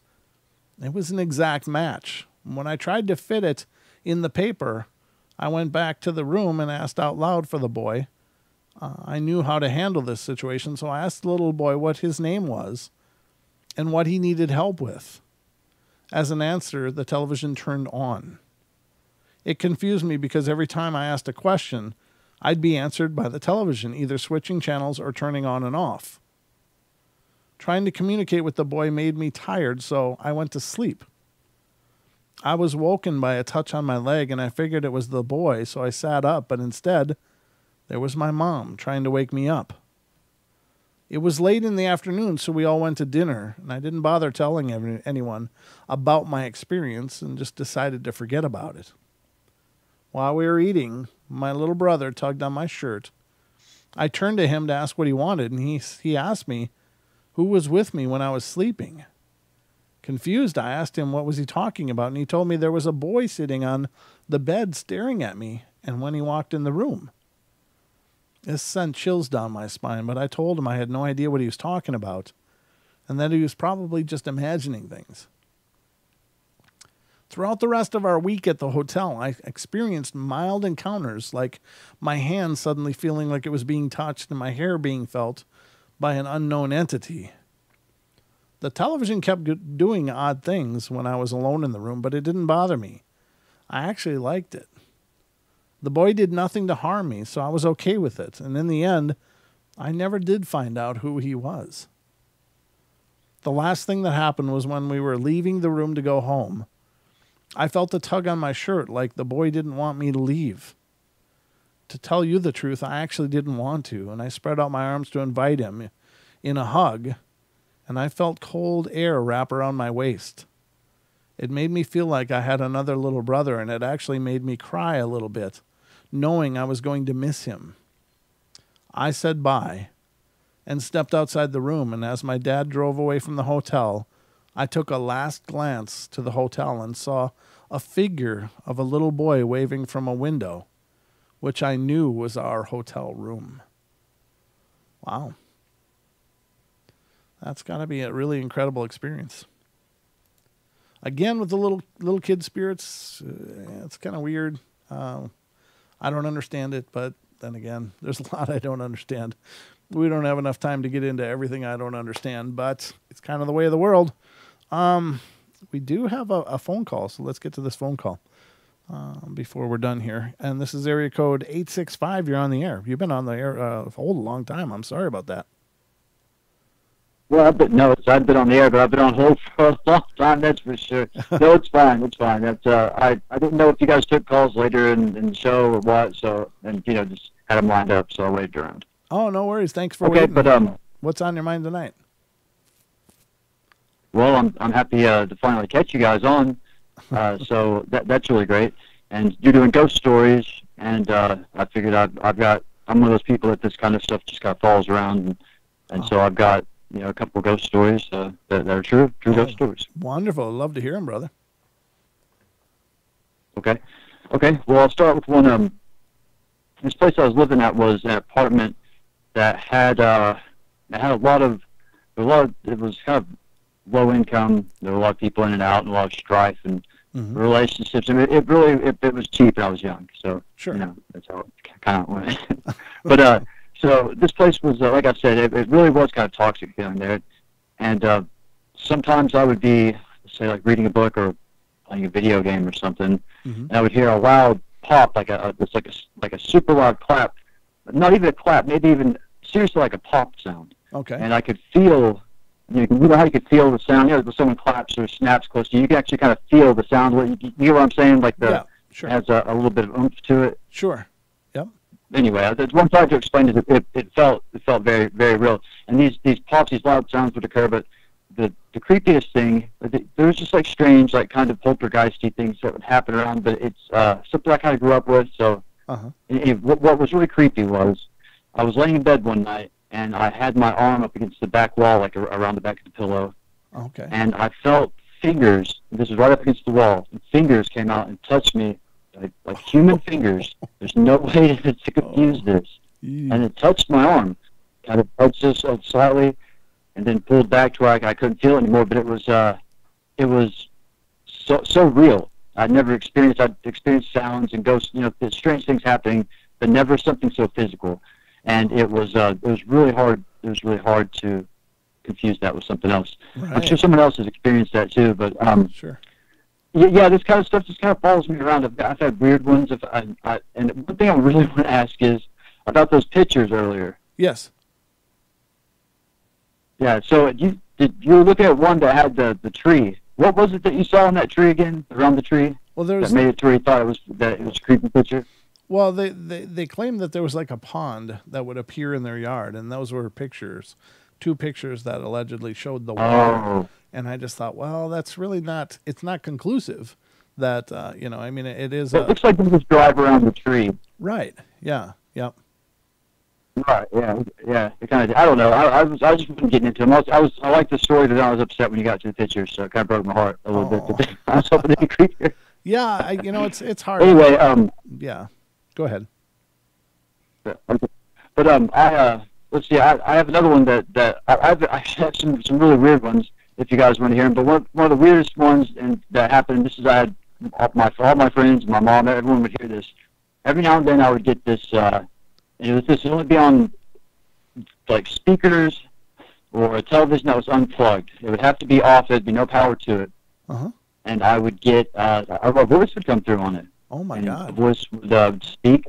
Speaker 1: It was an exact match. When I tried to fit it in the paper, I went back to the room and asked out loud for the boy. I knew how to handle this situation, so I asked the little boy what his name was and what he needed help with. As an answer, the television turned on. It confused me because every time I asked a question, I'd be answered by the television, either switching channels or turning on and off. Trying to communicate with the boy made me tired, so I went to sleep. I was woken by a touch on my leg, and I figured it was the boy, so I sat up, but instead, there was my mom trying to wake me up. It was late in the afternoon, so we all went to dinner, and I didn't bother telling anyone about my experience and just decided to forget about it. While we were eating, my little brother tugged on my shirt. I turned to him to ask what he wanted, and he asked me who was with me when I was sleeping. Confused, I asked him what was he talking about, and he told me there was a boy sitting on the bed staring at me, and when he walked in the room. This sent chills down my spine, but I told him I had no idea what he was talking about, and that he was probably just imagining things. Throughout the rest of our week at the hotel, I experienced mild encounters, like my hand suddenly feeling like it was being touched and my hair being felt, by an unknown entity. The television kept doing odd things when I was alone in the room, but it didn't bother me. I actually liked it. The boy did nothing to harm me, so I was okay with it. And in the end, I never did find out who he was. The last thing that happened was when we were leaving the room to go home. I felt a tug on my shirt like the boy didn't want me to leave. To tell you the truth, I actually didn't want to, and I spread out my arms to invite him in a hug, and I felt cold air wrap around my waist. It made me feel like I had another little brother, and it actually made me cry a little bit, knowing I was going to miss him. I said bye and stepped outside the room, and as my dad drove away from the hotel, I took a last glance to the hotel and saw a figure of a little boy waving from a window, which I knew was our hotel room. Wow. That's got to be a really incredible experience. Again, with the little kid spirits, it's kind of weird. I don't understand it, but then again, there's a lot I don't understand. We don't have enough time to get into everything I don't understand, but it's kind of the way of the world. We do have a phone call, so let's get to this phone call before we're done here. And this is area code 865. You're on the air. You've been on the air for a long time. I'm sorry about that.
Speaker 2: Well, I've been on the air, but I've been on hold for a long time, that's for sure. No, it's fine. It's fine. That's, I didn't know if you guys took calls later in the show or what, so, and, just had them lined up, so I waited around.
Speaker 1: Oh, no worries. Thanks for waiting.
Speaker 2: Okay, but,
Speaker 1: what's on your mind tonight?
Speaker 2: Well, I'm happy to finally catch you guys on, so that's really great. And you're doing ghost stories, and I figured I'm one of those people that this kind of stuff just kind of falls around, and so I've got, a couple of ghost stories that are true ghost stories.
Speaker 1: Wonderful. I'd love to hear them, brother.
Speaker 2: Okay. Well, I'll start with one. This place I was living at was an apartment that had a lot of, it was kind of low income. There were a lot of people in and out and a lot of strife and relationships. I mean, it was cheap and I was young. So,
Speaker 1: sure.
Speaker 2: That's how it kind of went. But, so this place was, like I said, it really was kind of toxic feeling there. And sometimes I would be, say, like reading a book or playing a video game or something, and I would hear a loud pop, like a super loud clap. Not even a clap, maybe even seriously like a pop sound.
Speaker 1: Okay.
Speaker 2: And I could feel, you know how you could feel the sound? When someone claps or snaps close to you, you can actually kind of feel the sound. You hear what I'm saying? Like
Speaker 1: yeah, sure.
Speaker 2: It has a little bit of oomph to it.
Speaker 1: Sure. Yep.
Speaker 2: Anyway, there's one part to explain is it felt very, very real. And these pops, these loud sounds would occur, but the creepiest thing, there was just like strange, like kind of poltergeisty things that would happen around, but it's something I kind of grew up with. So what was really creepy was I was laying in bed one night and I had my arm up against the back wall, like around the back of the pillow.
Speaker 1: Okay.
Speaker 2: And I felt fingers. This was right up against the wall. And fingers came out and touched me. Like human fingers. There's no way to confuse this. And it touched my arm. Kind of touched this slightly and then pulled back to where I couldn't feel it anymore. But it was so real. I'd experienced sounds and ghosts, strange things happening, but never something so physical. And it was really hard. It was really hard to confuse that with something else.
Speaker 1: Right.
Speaker 2: I'm sure someone else has experienced that too, but
Speaker 1: sure.
Speaker 2: Yeah, this kind of stuff just kind of follows me around. I've had weird ones. And one thing I really want to ask is about those pictures earlier.
Speaker 1: Yes.
Speaker 2: Yeah. So you were looking at one that had the tree. What was it that you saw in that tree again? Around the tree?
Speaker 1: Well, that
Speaker 2: made it to where you thought it was a creepy picture.
Speaker 1: Well, they claimed that there was like a pond that would appear in their yard, and those were pictures, 2 pictures that allegedly showed the water.
Speaker 2: Oh.
Speaker 1: And I just thought, well, that's really not, it's not conclusive that, I mean, it is.
Speaker 2: It looks like they just drive around the tree.
Speaker 1: Right. Yeah. Yep.
Speaker 2: Right. Yeah. It kind of, I don't know. I was just getting into them. I liked the story, but I was upset when you got to the pictures, so it kind of broke my heart a little bit. I was hoping it'd be creepier.
Speaker 1: Yeah. It's hard.
Speaker 2: Anyway,
Speaker 1: yeah. Go ahead.
Speaker 2: But let's see. I have another one that I have some really weird ones. If you guys want to hear them, but one of the weirdest ones that happened. This is I had all my friends, my mom, everyone would hear this. Every now and then I would get this. This would only be on like speakers or a television that was unplugged. It would have to be off. There'd be no power to it.
Speaker 1: Uh-huh.
Speaker 2: And I would get a voice would come through on it.
Speaker 1: Oh my
Speaker 2: and
Speaker 1: God!
Speaker 2: The voice would speak.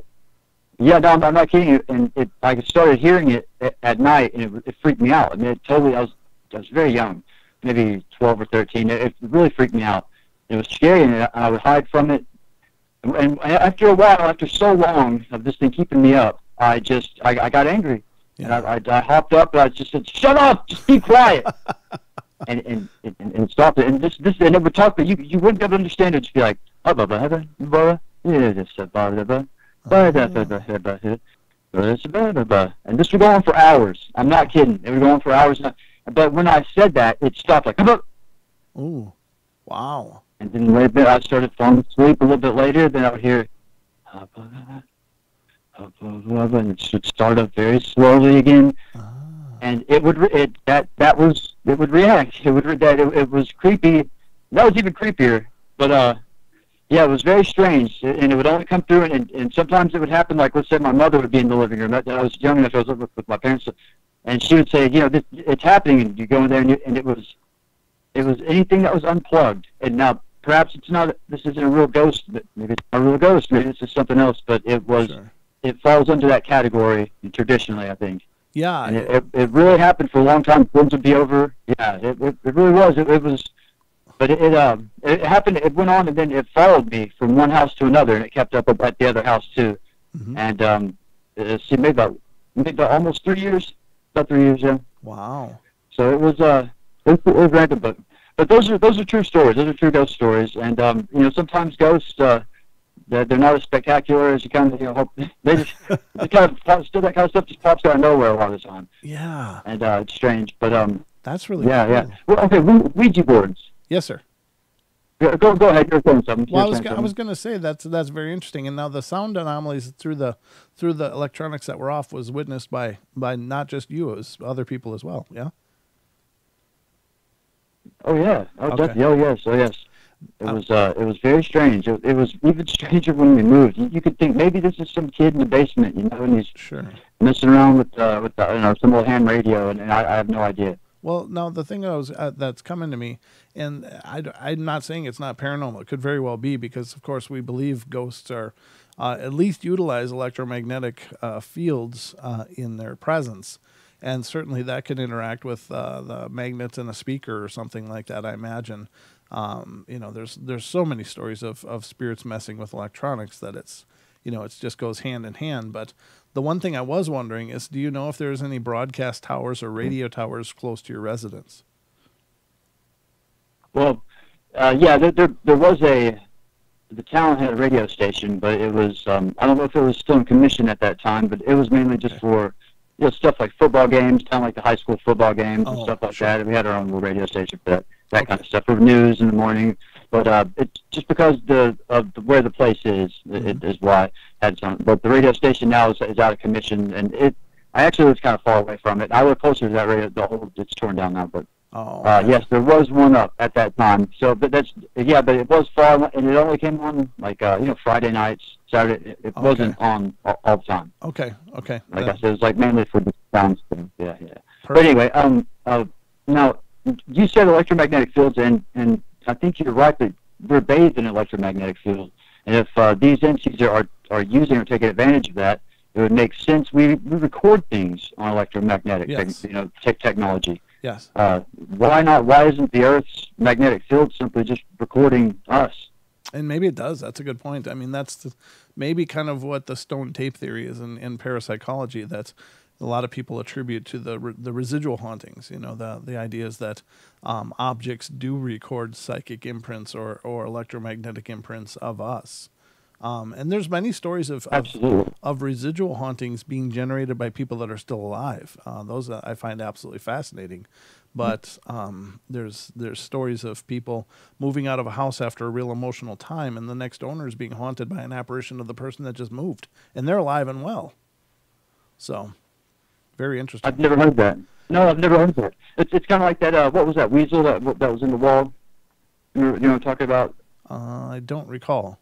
Speaker 2: Yeah, no, I'm not kidding you. And I started hearing it at night, and it freaked me out. I mean, it totally. I was very young, maybe 12 or 13. It really freaked me out. It was scary, and I would hide from it. And after a while, after so long of this thing keeping me up, I got angry.
Speaker 1: Yeah.
Speaker 2: And I hopped up and I just said, "Shut up! Just be quiet!" and stopped it. And and it would talk, but you wouldn't be able to understand it. Just be like, "Oh, and this would go on for hours. I'm not kidding. It would go on for hours. But when I said that, it stopped. Like,
Speaker 1: "Ooh, wow!"
Speaker 2: And then later, I started falling asleep a little bit later. Then I would hear, and it would start up very slowly again. And it would react. It was creepy. That was even creepier. But yeah, it was very strange, and it would only come through, and sometimes it would happen. Like, let's say my mother would be in the living room. I was young enough. I was living with my parents, and she would say, it's happening, and you go in there, and it was anything that was unplugged. And now perhaps it's not. This isn't a real ghost. Maybe it's not a real ghost. Maybe it's just something else. But it was. Sure. It falls under that category traditionally, I think.
Speaker 1: Yeah.
Speaker 2: And it really happened for a long time. Films would be over. Yeah, it really was. It was. But it happened. It went on, and then it followed me from one house to another, and it kept up at the other house too. Mm-hmm. And maybe about almost 3 years. About 3 years, yeah.
Speaker 1: Wow.
Speaker 2: So it was random, but those are true stories. Those are true ghost stories, and sometimes ghosts they're not as spectacular as you kind of hope. They kind of still that kind of stuff just pops out of nowhere a lot of the time.
Speaker 1: Yeah.
Speaker 2: And it's strange, but
Speaker 1: that's really
Speaker 2: cool.
Speaker 1: Yeah.
Speaker 2: Well, okay, Ouija boards.
Speaker 1: Yes, sir.
Speaker 2: Go ahead. You're saying something.
Speaker 1: Well, I was going to say that's very interesting. And now the sound anomalies through the electronics that were off was witnessed by not just you, it was other people as well. Yeah.
Speaker 2: Oh yeah. Oh,
Speaker 1: okay.
Speaker 2: Definitely. Oh yes. Oh yes. It was very strange. It was even stranger when we moved. You could think maybe this is some kid in the basement, and he's messing around with some old ham radio, and I have no idea.
Speaker 1: Well, now the thing that's coming to me, and I'm not saying it's not paranormal. It could very well be, because of course we believe ghosts are at least utilize electromagnetic fields in their presence, and certainly that can interact with the magnets in a speaker or something like that, I imagine. There's so many stories of spirits messing with electronics that it's just goes hand in hand. But the one thing I was wondering is, do you know if there's any broadcast towers or radio towers close to your residence?
Speaker 2: Well, yeah, there was the town had a radio station, but it was I don't know if it was still in commission at that time, but it was mainly just for stuff like football games, kind of like the high school football games and stuff like that. We had our own little radio station for that kind of stuff, for news in the morning. But it's just because of where the place is, it is why I had some. But the radio station now is out of commission, and I actually was kind of far away from it. I live closer to that radio. It's torn down now, but yes, there was one up at that time. So, but but it was far, and it only came on like Friday nights, Saturday. It wasn't on all the time.
Speaker 1: Okay.
Speaker 2: Like I said, it was like mainly for the sound stuff. Yeah. Perfect. But anyway, now you said electromagnetic fields, and I think you're right that we're bathed in electromagnetic fields. And if these entities are using or taking advantage of that, it would make sense. We record things on electromagnetic technology.
Speaker 1: Yes.
Speaker 2: Why not? Why isn't the Earth's magnetic field simply just recording us?
Speaker 1: And maybe it does. That's a good point. I mean, that's maybe kind of what the stone tape theory is in parapsychology. That's a lot of people attribute to the residual hauntings. The idea is that objects do record psychic imprints or electromagnetic imprints of us. And there's many stories of residual hauntings being generated by people that are still alive. Those I find absolutely fascinating. But there's stories of people moving out of a house after a real emotional time, and the next owner is being haunted by an apparition of the person that just moved, and they're alive and well. So, very interesting.
Speaker 2: I've never heard that. No, I've never heard that. It's kind of like that. What was that weasel that was in the wall? You know what I'm talking about?
Speaker 1: I don't recall.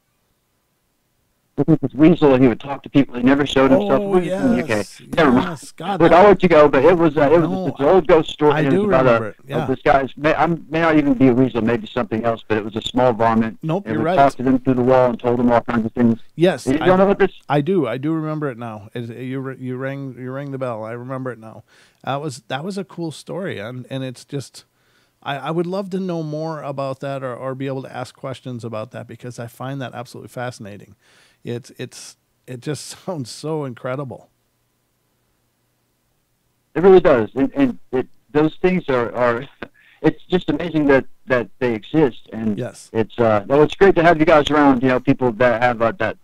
Speaker 2: with this weasel, and he would talk to people. He never showed himself.
Speaker 1: Oh, yes.
Speaker 2: Okay, never mind.
Speaker 1: Yes. God,
Speaker 2: Look, I'll let you go, but it was
Speaker 1: No,
Speaker 2: it's an old ghost story.
Speaker 1: I
Speaker 2: and
Speaker 1: do
Speaker 2: it was about
Speaker 1: remember it, yeah.
Speaker 2: this guy's. I may not even be a weasel, maybe something else, but it was a small varmint.
Speaker 1: Nope,
Speaker 2: and
Speaker 1: you're
Speaker 2: would
Speaker 1: right.
Speaker 2: talk to them through the wall and told them all kinds of things.
Speaker 1: Yes.
Speaker 2: You don't know what this?
Speaker 1: I do remember it now. You rang the bell. I remember it now. That was a cool story, and it's just, I would love to know more about that, or be able to ask questions about that, because I find that absolutely fascinating. It just sounds so incredible.
Speaker 2: It really does, and those things are it's just amazing that they exist, and
Speaker 1: Yes.
Speaker 2: It's great to have you guys around. You know, people that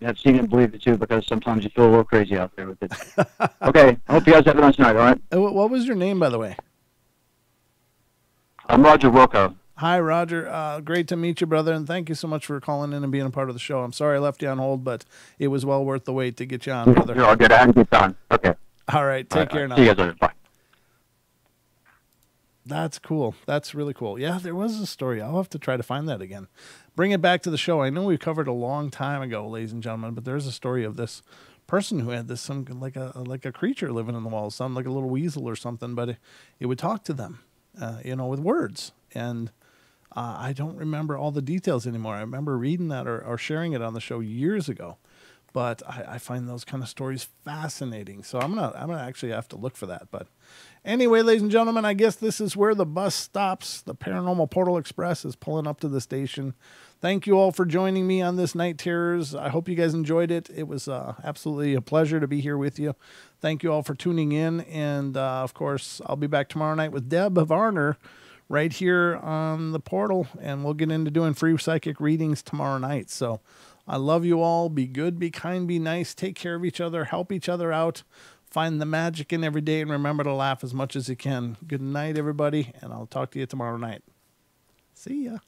Speaker 2: have seen it and believe it too, because sometimes you feel a little crazy out there with it. Okay, I hope you guys have a nice night. All right.
Speaker 1: What was your name, by the way?
Speaker 2: I'm Roger Wilco.
Speaker 1: Hi, Roger. Great to meet you, brother, and thank you so much for calling in and being a part of the show. I'm sorry I left you on hold, but it was well worth the wait to get you on, brother.
Speaker 2: You're all good. I had a good time. Okay.
Speaker 1: All right, take care now.
Speaker 2: See you guys later. Bye.
Speaker 1: That's cool. That's really cool. Yeah, there was a story. I'll have to try to find that again. Bring it back to the show. I know we covered a long time ago, ladies and gentlemen, but there's a story of this person who had this like a creature living in the walls, something like a little weasel or something, but it would talk to them, with words. And I don't remember all the details anymore. I remember reading that or sharing it on the show years ago. But I find those kind of stories fascinating. So I'm gonna actually have to look for that. But anyway, ladies and gentlemen, I guess this is where the bus stops. The Paranormal Portal Express is pulling up to the station. Thank you all for joining me on this Night Terrors. I hope you guys enjoyed it. It was absolutely a pleasure to be here with you. Thank you all for tuning in. And of course, I'll be back tomorrow night with Deb Varner right here on the portal. And we'll get into doing free psychic readings tomorrow night. So I love you all. Be good, be kind, be nice. Take care of each other. Help each other out. Find the magic in every day, and remember to laugh as much as you can. Good night, everybody, and I'll talk to you tomorrow night. See ya.